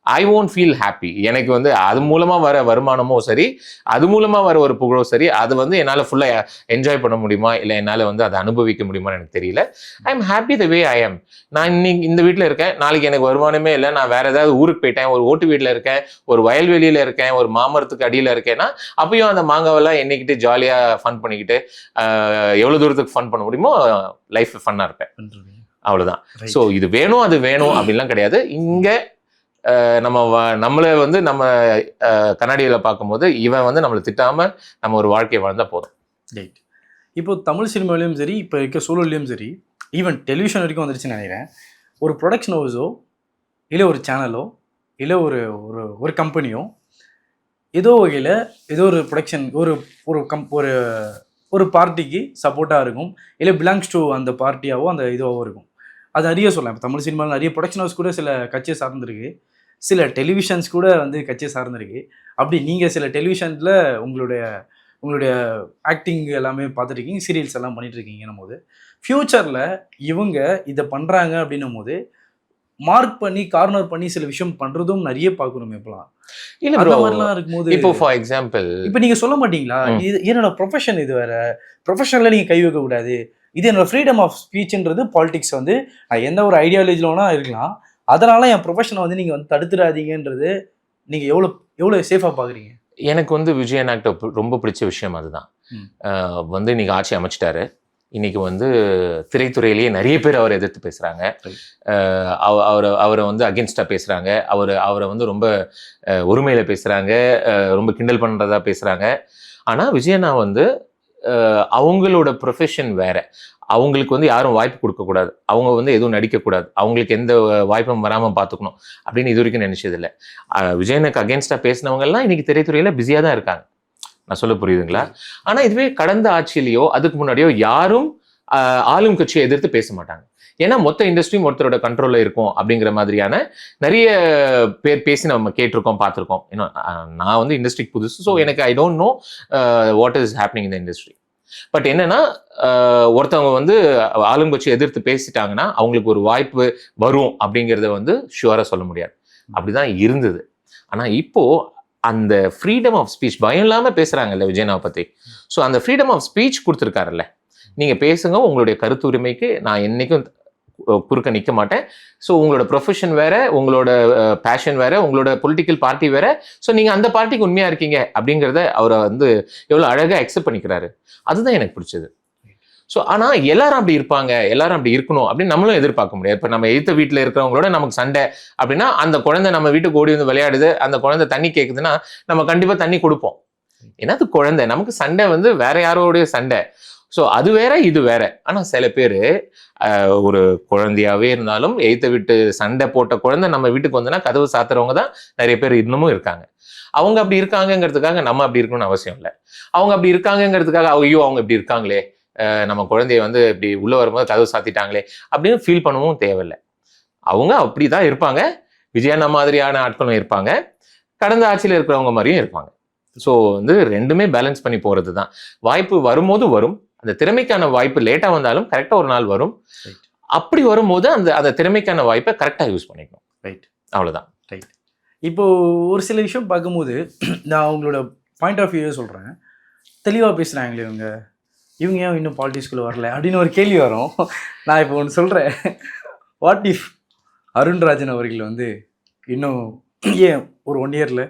ஐ won't ஃபீல் ஹாப்பி. எனக்கு வந்து அது மூலமா வர வருமானமோ சரி, அது மூலமா வர ஒரு புகழோ சரி, அது வந்து என்னால் ஃபுல்லா என்ஜாய் பண்ண முடியுமா இல்லை என்னால் வந்து அதை அனுபவிக்க முடியுமான்னு எனக்கு தெரியல. I am happy the way I am. நான் இன்னைக்கு இந்த வீட்டில் இருக்கேன், நாளைக்கு எனக்கு வருமானமே இல்லை, நான் வேற ஏதாவது ஊருக்கு போயிட்டேன், ஒரு ஓட்டு வீட்டில் இருக்கேன், ஒரு வயல்வெளியில இருக்கேன், ஒரு மாமரத்துக்கு அடியில் இருக்கேன்னா அப்பயும் அந்த மாங்காவெல்லாம் எண்ணிக்கிட்டு ஜாலியாக ஃபன் பண்ணிக்கிட்டு எவ்வளோ தூரத்துக்கு ஃபன் பண்ண முடியுமோ லைஃப் ஃபன்னாக இருப்பேன். அவ்வளவுதான். ஸோ இது வேணும் அது வேணும் அப்படின்லாம் கிடையாது. இங்க நம்மளை வந்து நம்ம கண்ணாடியில பார்க்கும்போது இவன் வந்து நம்மளை திட்டாம நம்ம ஒரு வாழ்க்கையை வாழ்ந்தா போதும். ரைட். இப்போ தமிழ் சினிமாலையும் சரி, இப்போ இருக்க சூழல்லையும் சரி, ஈவன் டெலிவிஷன் வரைக்கும் வந்துருச்சுன்னு நினைக்கிறேன். ஒரு ப்ரொடக்ஷன் ஹவுஸோ இல்லை ஒரு சேனலோ இல்லை ஒரு ஒரு கம்பெனியோ ஏதோ வகையில் ஏதோ ஒரு ப்ரொடக்ஷன் ஒரு பார்ட்டிக்கு சப்போர்ட்டாக இருக்கும், இல்லை பிலாங்ஸ் டு அந்த பார்ட்டியாவோ அந்த இதுவாகவோ இருக்கும். அது நிறைய சொல்லலாம். இப்போ தமிழ் சினிமாவில் நிறைய ப்ரொடக்ஷன் ஹவுஸ் கூட சில கட்சியை சார்ந்திருக்கு, சில டெலிவிஷன்ஸ் கூட வந்து கட்சியை சார்ந்திருக்கு. அப்படி நீங்கள் சில டெலிவிஷனில் உங்களுடைய ஆக்டிங் எல்லாமே பார்த்துருக்கீங்க, சீரியல்ஸ் எல்லாம் பண்ணிட்டு இருக்கீங்கன்னும் போது ஃப்யூச்சரில் இவங்க இதை பண்ணுறாங்க அப்படின்னும் போது மார்க் பண்ணி கார்னர் பண்ணி சில விஷயம் பண்ணுறதும் நிறைய பார்க்கணும். இப்போலாம் இல்லை அந்த மாதிரிலாம் இருக்கும்போது இப்போ ஃபார் எக்ஸாம்பிள் இப்போ நீங்கள் சொல்ல மாட்டீங்களா, இது என்னோட ப்ரொஃபஷன், இது வேற ப்ரொஃபஷனில் நீங்கள் கை வைக்கக்கூடாது, இது என்னோட ஃப்ரீடம் ஆஃப் ஸ்பீச்சுன்றது பாலிடிக்ஸ் வந்து நான் எந்த ஒரு ஐடியாலஜியில் வேணால் இருக்கலாம், அதனால என் ப்ரொஃபஷனை வந்து நீங்கள் வந்து தடுத்துடாதீங்கன்றது நீங்கள் எவ்வளோ சேஃபாக பார்க்குறீங்க? எனக்கு வந்து விஜயன் ஆக்டர் ரொம்ப பிடிச்ச விஷயம் அதுதான். வந்து இன்னைக்கு ஆட்சி அமைச்சிட்டாரு, இன்னைக்கு வந்து திரைத்துறையிலேயே நிறைய பேர் அவரை எதிர்த்து பேசுகிறாங்க, அவரை வந்து அகென்ஸ்டாக பேசுகிறாங்க, அவரை வந்து ரொம்ப ஒருமையில் பேசுகிறாங்க, ரொம்ப கிண்டல் பண்ணுறதா பேசுகிறாங்க. ஆனால் விஜயண்ணா வந்து அவங்களோட ப்ரொஃபஷன் வேற, அவங்களுக்கு வந்து யாரும் வாய்ப்பு கொடுக்கக்கூடாது, அவங்க வந்து எதுவும் நடிக்கக்கூடாது, அவங்களுக்கு எந்த வாய்ப்பும் வராமல் பார்த்துக்கணும் அப்படின்னு இது வரைக்கும் நினைச்சதில்லை. விஜயனுக்கு அகேன்ஸ்டாக பேசினவங்கெல்லாம் இன்னைக்கு திரைத்துறையில் பிஸியாக தான் இருக்காங்க. நான் சொல்ல புரியுதுங்களா? ஆனால் இதுவே கடந்த ஆட்சியிலையோ அதுக்கு முன்னாடியோ யாரும் ஆளும் கட்சியை எதிர்த்து பேச மாட்டாங்க. ஏன்னா மொத்த இண்டஸ்ட்ரியும் ஒருத்தரோட கண்ட்ரோலில் இருக்கும் அப்படிங்கிற மாதிரியான நிறைய பேர் பேசி நம்ம கேட்டிருக்கோம், பார்த்துருக்கோம். இன்னும் நான் வந்து இண்டஸ்ட்ரிக்கு புதுசு, ஸோ எனக்கு I don't know what is happening in the industry. But என்னன்னா ஒருத்தவங்க வந்து ஆளுங்கட்சி எதிர்த்து பேசிட்டாங்கன்னா அவங்களுக்கு ஒரு வாய்ப்பு வரும் அப்படிங்கிறத வந்து ஷுவரா சொல்ல முடியாது. அப்படிதான் இருந்தது. ஆனா இப்போ அந்த ஃப்ரீடம் ஆஃப் ஸ்பீச் பயம் இல்லாம பேசுறாங்கல்ல விஜயனாவை பத்தி. ஸோ அந்த ஃப்ரீடம் ஆஃப் ஸ்பீச் கொடுத்துருக்காருல்ல, நீங்க பேசுங்க, உங்களுடைய கருத்து உரிமைக்கு நான் என்னைக்கும் குறுக்க நிற்க மாட்டேன். ஸோ உங்களோட ப்ரொஃபஷன் வேற, உங்களோட பேஷன் வேற, உங்களோட பொலிட்டிக்கல் பார்ட்டி வேற. ஸோ நீங்க அந்த பார்ட்டிக்கு உண்மையா இருக்கீங்க அப்படிங்கிறத அவரை வந்து எவ்வளவு அழகா அக்செப்ட் பண்ணிக்கிறாரு. அதுதான் எனக்கு பிடிச்சது. ஸோ ஆனா எல்லாரும் அப்படி இருப்பாங்க, எல்லாரும் அப்படி இருக்கணும் அப்படின்னு நம்மளும் எதிர்பார்க்க முடியாது. இப்போ நம்ம எதிர்த்த வீட்டில் இருக்கிறவங்களோட நமக்கு சண்டை அப்படின்னா, அந்த குழந்தை நம்ம வீட்டுக்கு ஓடி வந்து விளையாடுது, அந்த குழந்தை தண்ணி கேட்குதுன்னா நம்ம கண்டிப்பா தண்ணி கொடுப்போம். ஏன்னா அது குழந்தை, நமக்கு சண்டை வந்து வேற யாரோடைய சண்டை. ஸோ அது வேற இது வேற. ஆனா சில பேர் ஒரு குழந்தையாவே இருந்தாலும் எய்த்த விட்டு சண்டை போட்ட குழந்தை நம்ம வீட்டுக்கு வந்தோன்னா கதவு சாத்துறவங்க தான் நிறைய பேர் இன்னமும் இருக்காங்க. அவங்க அப்படி இருக்காங்கிறதுக்காக நம்ம அப்படி இருக்கணும்னு அவசியம் இல்லை. அவங்க அப்படி இருக்காங்கிறதுக்காக ஐயோ அவங்க இப்படி இருக்காங்களே, நம்ம குழந்தைய வந்து இப்படி உள்ள வரும்போது கதவு சாத்திட்டாங்களே அப்படின்னு ஃபீல் பண்ணவும் தேவையில்லை. அவங்க அப்படிதான் இருப்பாங்க. விஜயண்ணா மாதிரியான ஆட்களும் இருப்பாங்க, கடந்த ஆட்சியில் இருக்கிறவங்க மாதிரியும் இருப்பாங்க. ஸோ வந்து ரெண்டுமே பேலன்ஸ் பண்ணி போறது தான். வாய்ப்பு வரும்போது வரும். அந்த திறமைக்கான வாய்ப்பு லேட்டா வந்தாலும் கரெக்டா ஒரு நாள் வரும். அப்படி வரும்போது அந்த திறமைக்கான வாய்ப்பை கரெக்டா யூஸ் பண்ணிக்கணும். ரைட், அவ்வளவுதான். ரைட். இப்போ ஒரு சில விஷயம் பார்க்கும்போது நான் உங்களோட பாயிண்ட் ஆஃப் வியூ சொல்றேன். தெளிவா பேசுறாங்களே இவங்க ஏன் இன்னும் பாலிட்டிக்ஸ்குள்ள வரல அப்படின்னு ஒரு கேள்வி வரும். நான் இப்போ ஒன்று சொல்றேன். வாட் இஃப் அருண்ராஜன் அவர்கள் வந்து இன்னும் ஏன் ஒரு 1 இயர்ல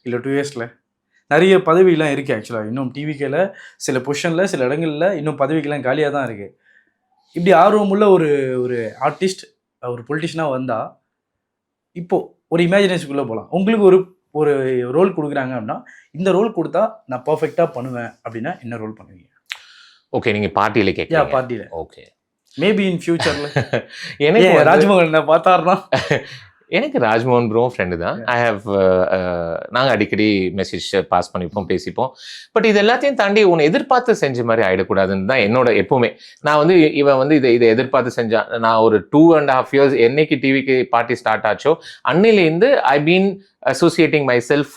இல்லை 2 இயர்ஸ்ல நிறைய பதவியெல்லாம் இருக்குது. ஆக்சுவலாக இன்னும் டிவிக்கில் சில பொசிஷனில் சில இடங்களில் இன்னும் பதவிக்கெல்லாம் காலியாக தான் இருக்குது. இப்படி ஆர்வமுள்ள ஒரு ஒரு ஆர்டிஸ்ட் ஒரு பொலிட்டிஷனாக வந்தால் இப்போது ஒரு இமேஜினேஷனுக்குள்ளே போகலாம். உங்களுக்கு ஒரு ரோல் கொடுக்குறாங்க அப்படின்னா, இந்த ரோல் கொடுத்தா நான் பர்ஃபெக்டாக பண்ணுவேன் அப்படின்னா என்ன ரோல் பண்ணுவீங்க? ஓகே, நீங்க பார்ட்டியில கேட்க பார்ட்டியில் ஓகே, மேபி இன் ஃபியூச்சரில் எனக்கு ராஜ்மோகன் பார்த்தாருன்னா எனக்கு ராஜ்மோகன் ப்ரோ ஃப்ரெண்டு தான். ஐ ஹவ் நாங்கள் அடிக்கடி மெசேஜ் பாஸ் பண்ணிப்போம், பேசிப்போம். பட் இது எல்லாத்தையும் தாண்டி உன்னை எதிர்பார்த்து செஞ்ச மாதிரி ஆகிடக்கூடாதுன்னு தான் என்னோட எப்பவுமே. நான் வந்து இவன் வந்து இதை எதிர்பார்த்து செஞ்சான். நான் ஒரு 2.5 years என்னைக்கு டிவிக்கு பார்ட்டி ஸ்டார்ட் ஆச்சோ அன்னிலேருந்து I been associating myself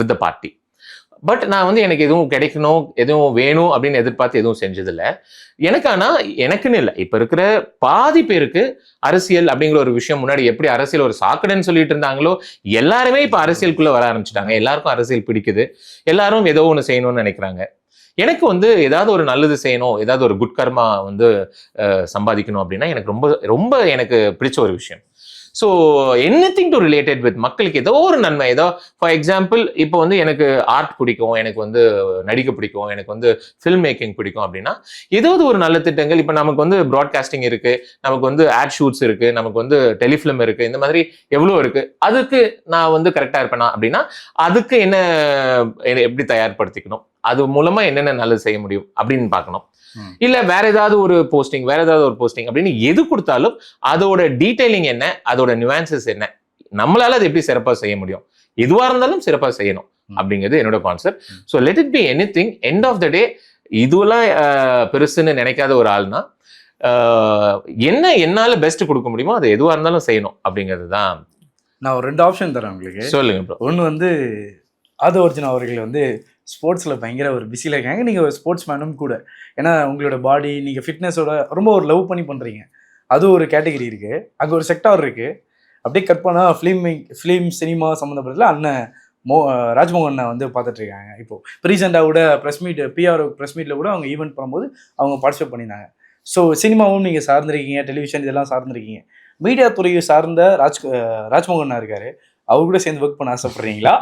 with the party. But நான் வந்து எனக்கு எதுவும் கிடைக்கணும், எதுவும் வேணும் அப்படின்னு எதிர்பார்த்து எதுவும் செஞ்சதில்லை. எனக்குன்னு இல்லை, இப்போ இருக்கிற பாதி பேருக்கு அரசியல் அப்படிங்கிற ஒரு விஷயம் முன்னாடி எப்படி அரசியல் ஒரு சாக்கடைன்னு சொல்லிட்டு இருந்தாங்களோ, எல்லாருமே இப்போ அரசியலுக்குள்ள வர ஆரம்பிச்சுட்டாங்க. எல்லாருக்கும் அரசியல் பிடிக்குது, எல்லாரும் ஏதோ ஒன்று செய்யணும்னு நினைக்கிறாங்க. எனக்கு வந்து ஏதாவது ஒரு நல்லது செய்யணும், ஏதாவது ஒரு குட் கர்மா வந்து சம்பாதிக்கணும் அப்படின்னா எனக்கு ரொம்ப ரொம்ப எனக்கு பிடிச்ச ஒரு விஷயம். So anything to related with மக்களுக்கு ஏதோ ஒரு நன்மை. ஏதோ ஃபார் எக்ஸாம்பிள் இப்போ வந்து எனக்கு ஆர்ட் பிடிக்கும், எனக்கு வந்து நடிக்க பிடிக்கும், எனக்கு வந்து ஃபில்ம் மேக்கிங் பிடிக்கும் அப்படின்னா ஏதாவது ஒரு நல்ல திட்டங்கள். இப்போ நமக்கு வந்து ப்ராட்காஸ்டிங் இருக்கு, நமக்கு வந்து ஆட் ஷூட்ஸ் இருக்கு, நமக்கு வந்து டெலிஃபிலிம் இருக்கு, இந்த மாதிரி எவ்வளோ இருக்கு. அதுக்கு நான் வந்து கரெக்டாக இருப்பேனா அப்படின்னா அதுக்கு என்ன எப்படி தயார்படுத்திக்கணும், அது மூலமா என்னென்ன நல்லது செய்ய முடியும் அப்படின்னு பார்க்கணும். இல்ல வேற ஏதாவது ஒரு போஸ்டிங் அப்படின்னு எது கொடுத்தாலும் அதோட டீடைலிங் என்ன, அதோட நியூவான்சஸ் என்ன, நம்மளால அது எப்படி சிறப்பா செய்ய முடியும், எதுவா இருந்தாலும் சிறப்பா செய்யணும் அப்படிங்கிறது என்னோட concept. So let it be anything. End of the day இதுவெல்லாம் பெருசுன்னு நினைக்காத ஒரு ஆள்னா என்னால பெஸ்ட் கொடுக்க முடியுமோ அதை எதுவா இருந்தாலும் செய்யணும் அப்படிங்கிறது தான். நான் ஒரு 2 ஆப்ஷன் தரேன் உங்களுக்கு. சொல்லுங்க ப்ரோ. ஒன்று வந்து ஆதவ் அர்ஜுனா அவர்கள் வந்து ஸ்போர்ட்ஸில் பயங்கர ஒரு பிஸியில் இருக்காங்க. நீங்கள் ஒரு ஸ்போர்ட்ஸ் மேனும் கூட. ஏன்னா உங்களோட பாடி, நீங்கள் ஃபிட்னஸோட ரொம்ப ஒரு லவ் பண்ணி பண்ணுறீங்க. அது ஒரு கேட்டகரி இருக்குது, அங்கே ஒரு செக்டார் இருக்குது. அப்படியே கட் பண்ணால் ஃபிலிம் சினிமா சம்மந்தப்பட்டதில் ராஜ்மோகன் வந்து பார்த்துட்ருக்காங்க. இப்போ ரீசெண்டாக கூட பிஆர் ப்ரெஸ் மீட்டில் கூட அவங்க ஈவெண்ட் பண்ணும்போது அவங்க பார்ட்டிசிபேட் பண்ணியிருந்தாங்க. ஸோ சினிமாவும் நீங்கள் சார்ந்திருக்கீங்க, டெலிவிஷன் இதெல்லாம் சார்ந்திருக்கீங்க. மீடியா துறையை சார்ந்த ராஜ்மோகன் இருக்காரு, அவர் கூட சேர்ந்து ஒர்க் பண்ண ஆசைப்படுறீங்களா?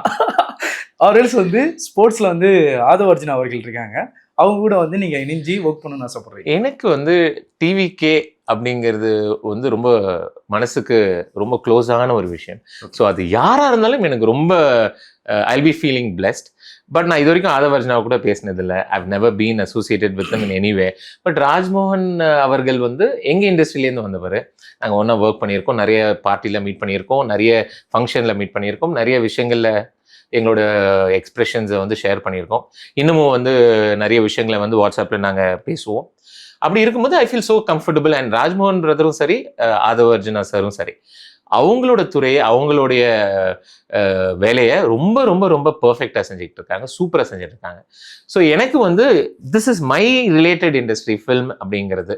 அவர்ஸ் வந்து ஸ்போர்ட்ஸில் வந்து ஆதவ் அர்ஜுனா அவர்கள் இருக்காங்க, அவங்க கூட வந்து நீங்கள் இணைஞ்சி ஒர்க் பண்ணணும்னு ஆசைப்படுறீங்க. எனக்கு வந்து டிவிகே அப்படிங்கிறது வந்து ரொம்ப மனசுக்கு ரொம்ப க்ளோஸான ஒரு விஷயம். ஸோ அது யாராக இருந்தாலும் எனக்கு ரொம்ப I be feeling blessed. But நான் இது வரைக்கும் ஆதவ் அர்ஜுனாவை கூட பேசினதில்லை. I've never been associated with them in anyway. But Rajmohan அவர்கள் வந்து எங்கள் இண்டஸ்ட்ரியிலேருந்து வந்தவர். நாங்கள் ஒன்றா ஒர்க் பண்ணியிருக்கோம், நிறைய பார்ட்டியில் மீட் பண்ணியிருக்கோம், நிறைய ஃபங்க்ஷனில் மீட் பண்ணியிருக்கோம், நிறைய விஷயங்களில் எங்களோட எக்ஸ்பிரஷன்ஸை வந்து ஷேர் பண்ணியிருக்கோம். இன்னமும் வந்து நிறைய விஷயங்களை வந்து வாட்ஸ்அப்பில் நாங்கள் பேசுவோம். அப்படி இருக்கும்போது I feel so comfortable. And Rajmohan பிரதரும் சரி, ஆதவ் அர்ஜுனா சாரும் சரி, அவங்களோட துறையை அவங்களுடைய வேலையை ரொம்ப ரொம்ப ரொம்ப பர்ஃபெக்டாக செஞ்சுக்கிட்டு இருக்காங்க, சூப்பராக செஞ்சுட்டு இருக்காங்க. ஸோ எனக்கு வந்து this is my related industry film அப்படிங்கிறது.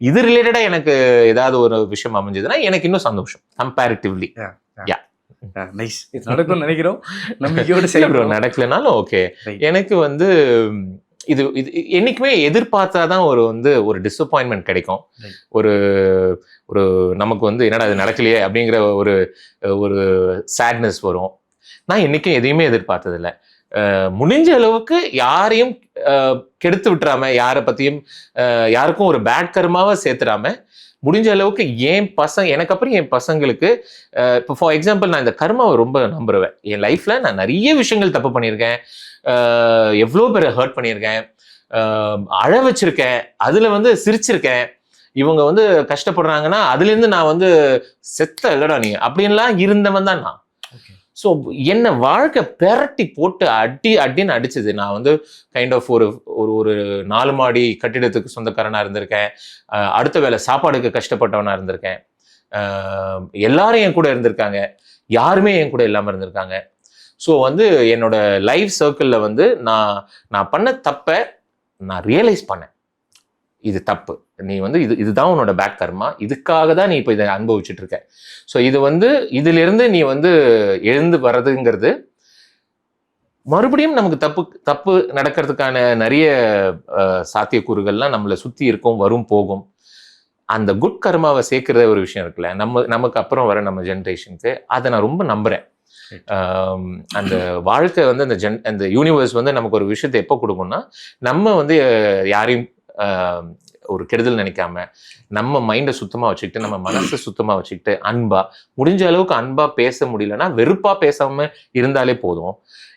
இது ரிலேட்டடாக எனக்கு ஏதாவது ஒரு விஷயம் அமைஞ்சதுன்னா எனக்கு இன்னும் சந்தோஷம் கம்பேரிட்டிவ்லி. நைஸ். இது நடக்கும்னு நினைக்கிறோம், நம்பிக்கையோட செய்யணும். நடக்கலனாலும் ஓகே. எனக்கு வந்து இது இது என்னைக்குமே எதிர்பார்த்தாதான் ஒரு டிசப்பாயின்மெண்ட் கிடைக்கும். ஒரு ஒரு நமக்கு வந்து என்னடா இது நடக்கலையே அப்படிங்கிற ஒரு ஒரு சேட்னஸ் வரும். நான் என்னைக்கும் எதையுமே எதிர்பார்த்ததில்லை. முடிஞ்ச அளவுக்கு யாரையும் கெடுத்து விட்டுறாம, யாரை பத்தியும் யாருக்கும் ஒரு பேட் கர்மாவை சேர்த்துடாம, முடிஞ்ச அளவுக்கு எனக்கு அப்புறம் என் பசங்களுக்கு இப்போ ஃபார் எக்ஸாம்பிள் நான் இந்த கர்மாவை ரொம்ப நம்புறேன். என் லைஃப்ல நான் நிறைய விஷயங்கள் தப்பு பண்ணியிருக்கேன், எவ்வளோ பேரை ஹர்ட் பண்ணியிருக்கேன், அழ வச்சிருக்கேன், அதுல வந்து சிரிச்சிருக்கேன். இவங்க வந்து கஷ்டப்படுறாங்கன்னா அதுலேருந்து நான் வந்து செத்த இல்லடா நீ அப்படின்லாம் இருந்தவன் தான் நான். ஸோ என்னை வாழ்க்கை பெரட்டி போட்டு அடின்னு அடிச்சது. நான் வந்து கைண்ட் ஆஃப் ஒரு ஒரு 4 மாடி கட்டிடத்துக்கு சொந்தக்காரனா இருந்திருக்கேன், அடுத்த வேளை சாப்பாடுக்கு கஷ்டப்பட்டவனா இருந்திருக்கேன், எல்லாரும் என் கூட இருந்திருக்காங்க, யாருமே என் கூட இல்லாமல் இருந்திருக்காங்க. ஸோ வந்து என்னோட லைஃப் சர்க்கிளில் வந்து நான் பண்ண தப்பை நான் ரியலைஸ் பண்ணேன். இது தப்பு, நீ வந்து இதுதான் உன்னோட பேக் கர்மா, இதுக்காக தான் நீ இப்போ இதை அனுபவிச்சுட்டு இருக்க. ஸோ இது வந்து இதிலிருந்து நீ வந்து எழுந்து வர்றதுங்கிறது மறுபடியும் நமக்கு தப்பு நடக்கிறதுக்கான நிறைய சாத்தியக்கூறுகள்லாம் நம்மளை சுற்றி இருக்கும், வரும், போகும். அந்த குட் கர்மாவை சேர்க்கிற ஒரு விஷயம் இருக்குல்ல, நமக்கு அப்புறம் வர நம்ம ஜென்ரேஷனுக்கு, அதை நான் ரொம்ப நம்புறேன். அந்த வாழ்க்கை வந்து அந்த யூனிவர்ஸ் வந்து நமக்கு ஒரு விஷயத்தை எப்போ கொடுக்கும்னா, நம்ம வந்து யாரையும் ஒரு கெடுதல் நினைக்காம, நம்ம மைண்டை சுத்தமா வச்சுக்கிட்டு, நம்ம மனசை சுத்தமா வச்சுக்கிட்டு, முடிஞ்ச அளவுக்கு அன்பா பேச முடியலன்னா வெறுப்பா பேசாம இருந்தாலே போதும்.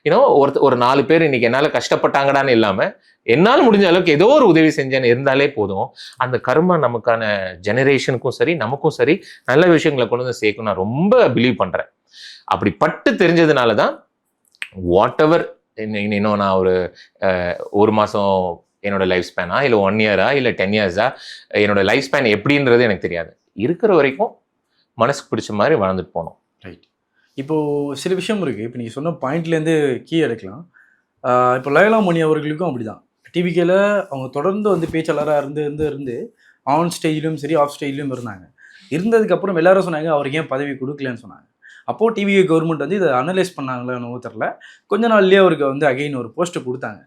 ஏன்னா ஒரு 4 பேர் இன்னைக்கு என்னால கஷ்டப்பட்டாங்கடான்னு இல்லாம, என்னால் முடிஞ்ச அளவுக்கு ஏதோ ஒரு உதவி செஞ்சேன்னு இருந்தாலே போதும். அந்த கர்மா நமக்கான ஜெனரேஷனுக்கும் சரி, நமக்கும் சரி, நல்ல விஷயங்களை கொண்டு வந்து சேர்க்கும் நான் ரொம்ப பிலீவ் பண்றேன். அப்படி பட்டு தெரிஞ்சதுனால தான் வாட் எவர் இன்னும் நான் ஒரு மாதம் என்னோட லைஃப் ஸ்பேனா, இல்லை 1 இயரா, இல்லை 10 இயர்ஸா, என்னோட லைஃப் ஸ்பேன் எப்படின்றது எனக்கு தெரியாது. இருக்கிற வரைக்கும் மனசுக்கு பிடிச்ச மாதிரி வளர்ந்துட்டு போகணும். ரைட். இப்போது சில விஷயம் இருக்குது. இப்போ நீங்கள் சொன்ன பாயிண்ட்லேருந்து கீ எடுக்கலாம். இப்போ லயோலா மணி அவர்களுக்கும் அப்படிதான். டிவிகேல அவங்க தொடர்ந்து வந்து பேச்சாளராக இருந்து ஆன் ஸ்டேஜ்லையும் சரி, ஆஃப் ஸ்டேஜ்லையும் இருந்தாங்க. இருந்ததுக்கப்புறம் எல்லாரும் சொன்னாங்க அவருக்கு ஏன் பதவி கொடுக்கலன்னு சொன்னாங்க. அப்போது டிவிகே கவர்மெண்ட் வந்து இதை அனலைஸ் பண்ணாங்களான்னு தெரில. கொஞ்ச நாள்லேயே அவருக்கு வந்து அகைன் ஒரு போஸ்ட்டு கொடுத்தாங்க.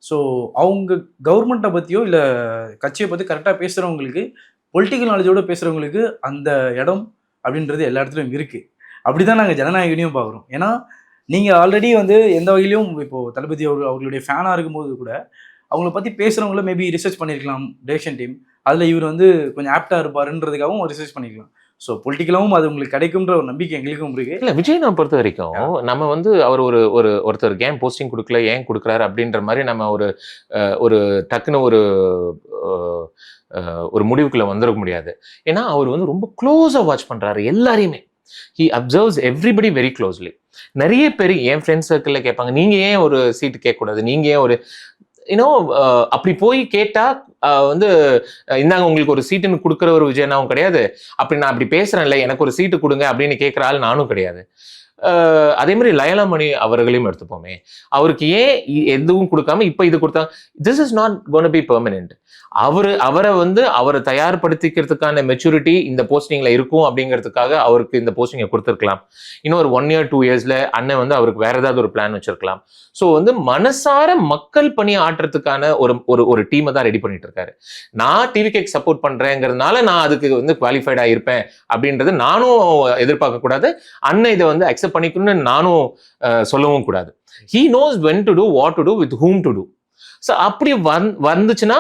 ஸோ அவங்க கவர்மெண்ட்டை பற்றியோ இல்லை கட்சியை பற்றி கரெக்டாக பேசுகிறவங்களுக்கு, பொலிட்டிக்கல் நாலேஜோடு பேசுகிறவங்களுக்கு அந்த இடம் அப்படின்றது எல்லா இடத்துலையும் இருக்குது. அப்படி தான் நாங்கள் ஜனநாயகனையும் பார்க்குறோம். ஏன்னா நீங்கள் ஆல்ரெடி வந்து எந்த வகையிலையும் இப்போது தளபதி அவர்களுடைய ஃபேனாக இருக்கும்போது கூட அவங்கள பற்றி பேசுகிறவங்கள மேபி ரிசர்ச் பண்ணியிருக்கலாம் டைரக்ஷன் டீம். அதில் இவர் வந்து கொஞ்சம் ஆப்டாக இருப்பாருன்றதுக்காகவும் ரிசர்ச் பண்ணிக்கலாம். ஸோ பொலிட்டிக்கலாகவும் அது உங்களுக்கு கிடைக்கும்ன்ற ஒரு நம்பிக்கை எங்களுக்கும் இருக்கு. இல்லை, விஜய் நான் பொறுத்த வரைக்கும் நம்ம வந்து அவர் ஒருத்தர் ஏன் போஸ்டிங் கொடுக்கல, ஏன் கொடுக்குறாரு அப்படின்ற மாதிரி நம்ம ஒரு டக்குன்னு ஒரு முடிவுக்குள்ள வந்துட முடியாது. ஏன்னா அவர் வந்து ரொம்ப க்ளோஸாக வாட்ச் பண்ணுறாரு எல்லாரையுமே. He absorbs everybody very closely. நிறைய பேர் என் ஃப்ரெண்ட்ஸ் சர்க்கிளில் கேட்பாங்க, நீங்கள் ஏன் ஒரு சீட்டு கேட்கக்கூடாது, நீங்கள் ஏன் ஒரு அப்படி போய் கேட்டா வந்து இந்தாங்க உங்களுக்கு ஒரு சீட்டுன்னு கொடுக்குற ஒரு விஜயனாவும் கிடையாது. அப்படி நான் அப்படி பேசுறேன்ல, எனக்கு ஒரு சீட்டு கொடுங்க அப்படின்னு கேட்குற ஆள் நானும் கிடையாது. அதே மாதிரி லயோலா மணி அவர்களையும் எடுத்துப்போமே, அவருக்கு ஏன் எதுவும் கொடுக்காம இப்ப இது கொடுத்தாங்க? This is not gonna be permanent. அவரை தயார்படுத்திக்கிறதுக்கான மெச்சூரிட்டி இந்த போஸ்டிங்ல இருக்கும் அப்படிங்கிறதுக்காக அவருக்கு இந்த போஸ்டிங்கை கொடுத்துருக்கலாம். இன்னும் ஒரு 1 இயர் 2 இயர்ஸ்ல அண்ணன் வந்து அவருக்கு வேற ஏதாவது ஒரு பிளான் வச்சிருக்கலாம். ஸோ வந்து மனசார மக்கள் பணி ஆற்றுறதுக்கான ஒரு டீமை தான் ரெடி பண்ணிட்டு இருக்காரு. நான் டிவிகேக்கு சப்போர்ட் பண்றேங்கிறதுனால நான் அதுக்கு வந்து குவாலிஃபைடா இருப்பேன் அப்படின்றது நானும் எதிர்பார்க்க கூடாது. அண்ணன் இதை வந்து அக்செப்ட் பண்ணிக்கணும்னு நானும் சொல்லவும் கூடாது. He knows when to do, what to do, with whom to do. So அப்படி வந்துச்சுன்னா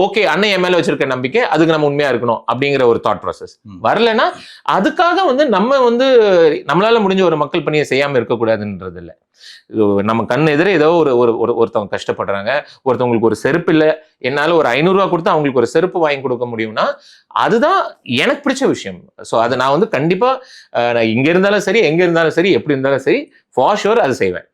ஓகே, அண்ணன் என் மேல வச்சிருக்க நம்பிக்கை, அதுக்கு நம்ம உண்மையா இருக்கணும் அப்படிங்கிற ஒரு தாட் ப்ராசஸ். வரலன்னா அதுக்காக வந்து நம்ம வந்து நம்மளால முடிஞ்ச ஒரு மக்கள் பணியை செய்யாம இருக்கக்கூடாதுன்றது இல்லை. நம்ம கண் எதிரே ஏதோ ஒருத்தவங்க கஷ்டப்படுறாங்க, ஒருத்தவங்களுக்கு ஒரு செருப்பு இல்லை, என்னால ஒரு 500 ரூபா கொடுத்து அவங்களுக்கு ஒரு செருப்பு வாங்கி கொடுக்க முடியும்னா அதுதான் எனக்கு பிடிச்ச விஷயம். ஸோ அதை நான் வந்து கண்டிப்பா இங்க இருந்தாலும் சரி, எங்க இருந்தாலும் சரி, எப்படி இருந்தாலும் சரி, ஃபார் ஷுர் அது செய்வேன்.